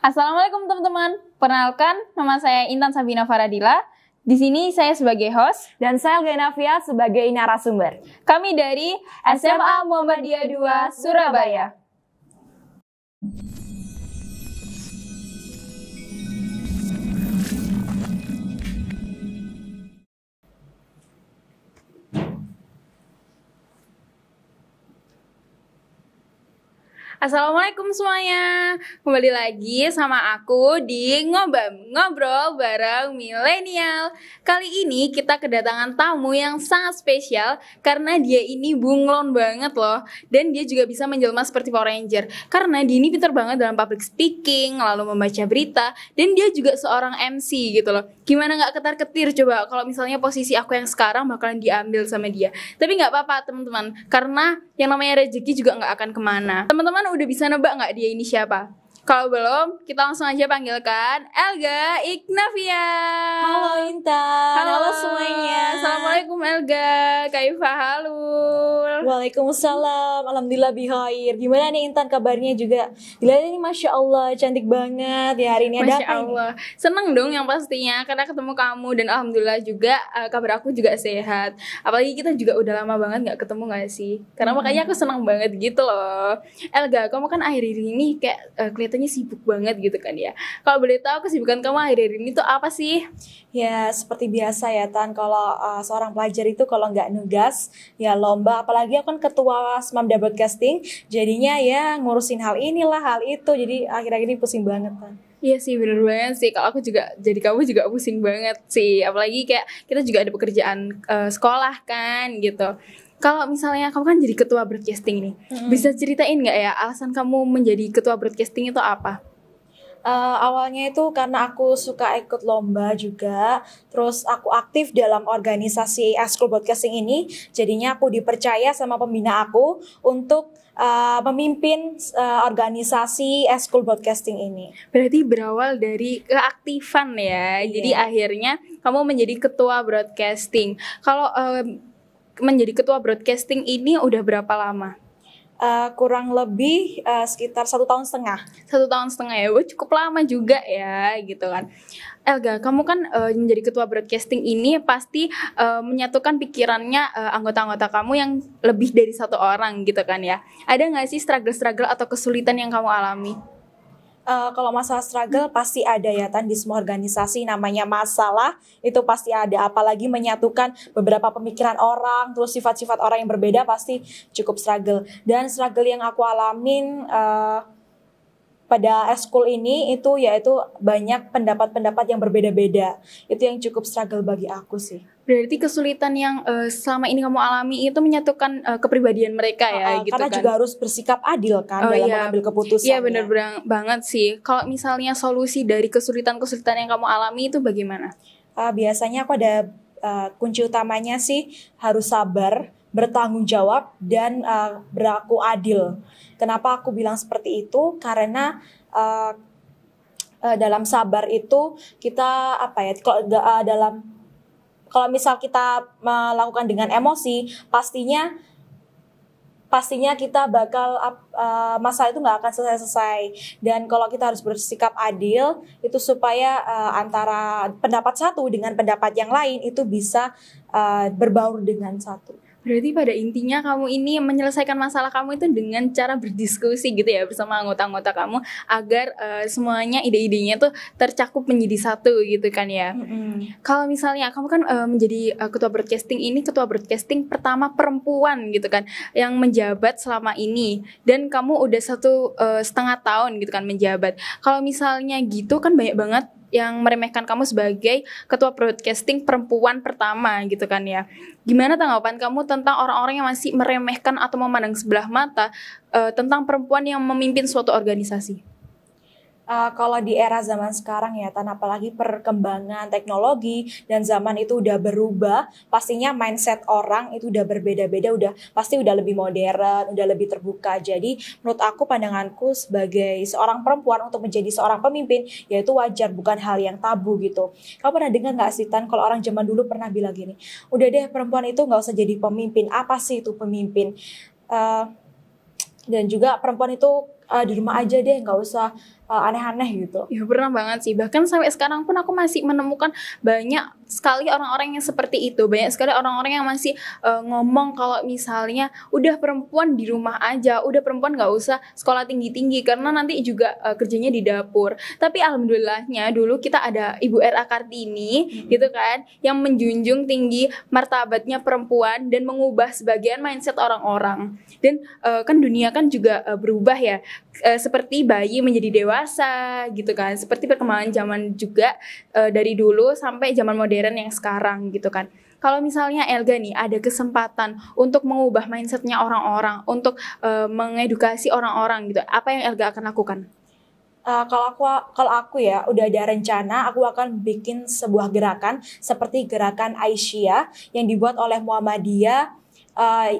Assalamualaikum teman-teman. Perkenalkan, nama saya Intan Sabina Faradila. Di sini saya sebagai host dan saya Genavia sebagai narasumber. Kami dari SMA Muhammadiyah 2 Surabaya. Assalamualaikum semuanya. Kembali lagi sama aku di Ngobrol bareng Milenial. Kali ini kita kedatangan tamu yang sangat spesial karena dia ini bunglon banget loh. Dan dia juga bisa menjelma seperti Power Ranger. Karena dia ini pintar banget dalam public speaking, lalu membaca berita, dan dia juga seorang MC gitu loh. Gimana gak ketar-ketir coba kalau misalnya posisi aku yang sekarang bakalan diambil sama dia. Tapi gak apa-apa teman-teman, karena yang namanya rezeki juga gak akan kemana. Teman-teman udah bisa nebak nggak dia ini siapa? Kalau belum, kita langsung aja panggilkan Elga Ignavia. Halo Intan. Halo semuanya. Assalamualaikum Elga. Kaifa halul? Waalaikumsalam. Alhamdulillah bikhair. Gimana nih Intan kabarnya juga? Dilihat ini Masya Allah cantik banget ya hari ini. Ada Masya Allah. Seneng dong yang pastinya karena ketemu kamu dan alhamdulillah juga kabar aku juga sehat. Apalagi kita juga udah lama banget nggak ketemu nggak sih? Karena makanya aku seneng banget gitu loh. Elga, kamu kan akhir-akhir ini kayak kelihatannya sibuk banget gitu kan ya. Kalau boleh tahu kesibukan kamu akhir-akhir ini tuh apa sih? Ya seperti biasa ya Tan, kalau seorang pelajar itu kalau nggak nugas ya lomba, apalagi aku kan ketua Smamda Broadcasting, jadinya ya ngurusin hal inilah hal itu, jadi akhir-akhir ini pusing banget Tan. Iya sih bener banget sih, kalau aku juga jadi kamu juga pusing banget sih, apalagi kayak kita juga ada pekerjaan sekolah kan gitu. Kalau misalnya kamu kan jadi ketua broadcasting nih, bisa ceritain nggak ya alasan kamu menjadi ketua broadcasting itu apa? Awalnya itu karena aku suka ikut lomba juga, terus aku aktif dalam organisasi Eskul Broadcasting ini, jadinya aku dipercaya sama pembina aku untuk memimpin organisasi Eskul Broadcasting ini. Berarti berawal dari keaktifan ya, jadi akhirnya kamu menjadi ketua broadcasting. Kalau menjadi ketua broadcasting ini udah berapa lama? Kurang lebih sekitar 1,5 tahun. 1,5 tahun ya, cukup lama juga ya gitu kan. Elga, kamu kan menjadi ketua broadcasting ini pasti menyatukan pikirannya anggota-anggota kamu yang lebih dari satu orang gitu kan ya. Ada nggak sih struggle-struggle atau kesulitan yang kamu alami? Kalau masalah struggle pasti ada ya Tan, di semua organisasi namanya masalah itu pasti ada, apalagi menyatukan beberapa pemikiran orang, terus sifat-sifat orang yang berbeda pasti cukup struggle. Dan struggle yang aku alamin pada eskul ini itu yaitu banyak pendapat-pendapat yang berbeda-beda. Itu yang cukup struggle bagi aku sih. Berarti kesulitan yang selama ini kamu alami itu menyatukan kepribadian mereka ya gitu karena kan. Juga harus bersikap adil kan dalam mengambil keputusan. Iya benar banget sih. Kalau misalnya solusi dari kesulitan-kesulitan yang kamu alami itu bagaimana? Biasanya aku ada kunci utamanya sih harus sabar, bertanggung jawab, dan berlaku adil. Kenapa aku bilang seperti itu? Karena dalam sabar itu kita kalau misal kita melakukan dengan emosi, pastinya kita bakal masalah itu nggak akan selesai. Dan kalau kita harus bersikap adil itu supaya antara pendapat satu dengan pendapat yang lain itu bisa berbaur dengan satu. Berarti pada intinya kamu ini menyelesaikan masalah kamu itu dengan cara berdiskusi gitu ya bersama anggota-anggota kamu agar semuanya ide-idenya tuh tercakup menjadi satu gitu kan ya. Kalau misalnya kamu kan menjadi ketua broadcasting pertama perempuan gitu kan yang menjabat selama ini, dan kamu udah 1,5 tahun gitu kan menjabat. Kalau misalnya gitu kan banyak banget yang meremehkan kamu sebagai ketua broadcasting perempuan pertama gitu kan ya. Gimana tanggapan kamu tentang orang-orang yang masih meremehkan atau memandang sebelah mata tentang perempuan yang memimpin suatu organisasi? Kalau di era zaman sekarang ya Tan, apalagi perkembangan teknologi dan zaman itu udah berubah, pastinya mindset orang itu udah berbeda-beda, pasti udah lebih modern, udah lebih terbuka. Jadi menurut aku, pandanganku sebagai seorang perempuan untuk menjadi seorang pemimpin yaitu wajar, bukan hal yang tabu gitu. Kamu pernah dengar gak sih Tan, kalau orang zaman dulu pernah bilang gini, udah deh perempuan itu gak usah jadi pemimpin, apa sih itu pemimpin? Dan juga perempuan itu di rumah aja deh, nggak usah aneh-aneh gitu. Ya pernah banget sih, bahkan sampai sekarang pun aku masih menemukan banyak sekali orang-orang yang seperti itu. Banyak sekali orang-orang yang masih ngomong kalau misalnya udah perempuan di rumah aja, udah perempuan gak usah sekolah tinggi-tinggi karena nanti juga kerjanya di dapur. Tapi alhamdulillahnya dulu kita ada Ibu R.A. Kartini gitu kan, yang menjunjung tinggi martabatnya perempuan dan mengubah sebagian mindset orang-orang. Dan kan dunia kan juga berubah ya, seperti bayi menjadi dewasa gitu kan, seperti perkembangan zaman juga dari dulu sampai zaman modern yang sekarang gitu kan. Kalau misalnya Elga nih ada kesempatan untuk mengubah mindsetnya orang-orang, untuk mengedukasi orang-orang gitu, apa yang Elga akan lakukan? Kalau aku ya udah ada rencana, aku akan bikin sebuah gerakan seperti gerakan Aisyah yang dibuat oleh Muhammadiyah,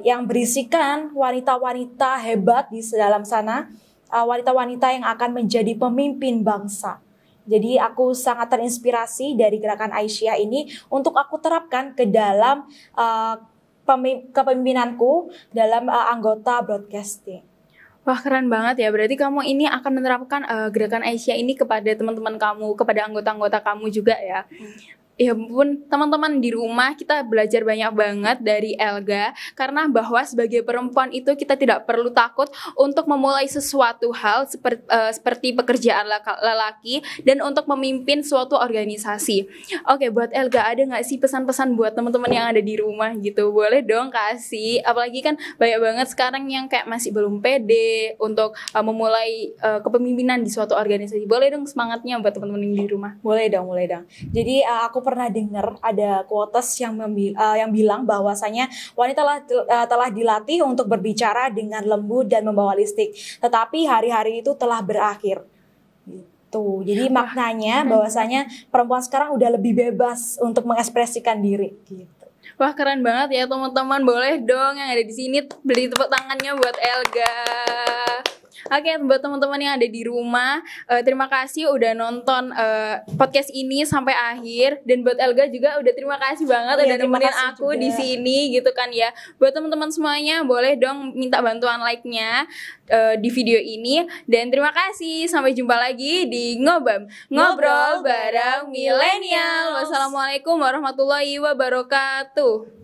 yang berisikan wanita-wanita hebat di dalam sana, wanita-wanita yang akan menjadi pemimpin bangsa. Jadi aku sangat terinspirasi dari gerakan Aisyah ini untuk aku terapkan ke dalam kepemimpinanku dalam anggota broadcasting. Wah, keren banget ya. Berarti kamu ini akan menerapkan gerakan Aisyah ini kepada teman-teman kamu, kepada anggota-anggota kamu juga ya. Ya ampun, teman-teman di rumah kita belajar banyak banget dari Elga, karena bahwa sebagai perempuan itu kita tidak perlu takut untuk memulai sesuatu hal seperti pekerjaan lelaki dan untuk memimpin suatu organisasi. Oke, buat Elga ada nggak sih pesan-pesan buat teman-teman yang ada di rumah gitu? Boleh dong kasih, apalagi kan banyak banget sekarang yang kayak masih belum pede untuk memulai kepemimpinan di suatu organisasi. Boleh dong semangatnya buat teman-teman yang di rumah. Boleh dong. Jadi aku pernah dengar ada quotes yang bilang bahwasanya wanita telah dilatih untuk berbicara dengan lembut dan membawa listrik, tetapi hari-hari itu telah berakhir. Gitu. Jadi maknanya bahwasanya perempuan sekarang udah lebih bebas untuk mengekspresikan diri. Gitu. Wah, keren banget ya teman-teman. Boleh dong yang ada di sini beri tepuk tangannya buat Elga. Oke, buat teman-teman yang ada di rumah, terima kasih udah nonton podcast ini sampai akhir. Dan buat Elga juga udah terima kasih banget udah nemenin aku juga di sini gitu kan ya. Buat teman-teman semuanya boleh dong minta bantuan like-nya di video ini. Dan terima kasih, sampai jumpa lagi di Ngobam, ngobrol bareng milenial. Wassalamualaikum warahmatullahi wabarakatuh.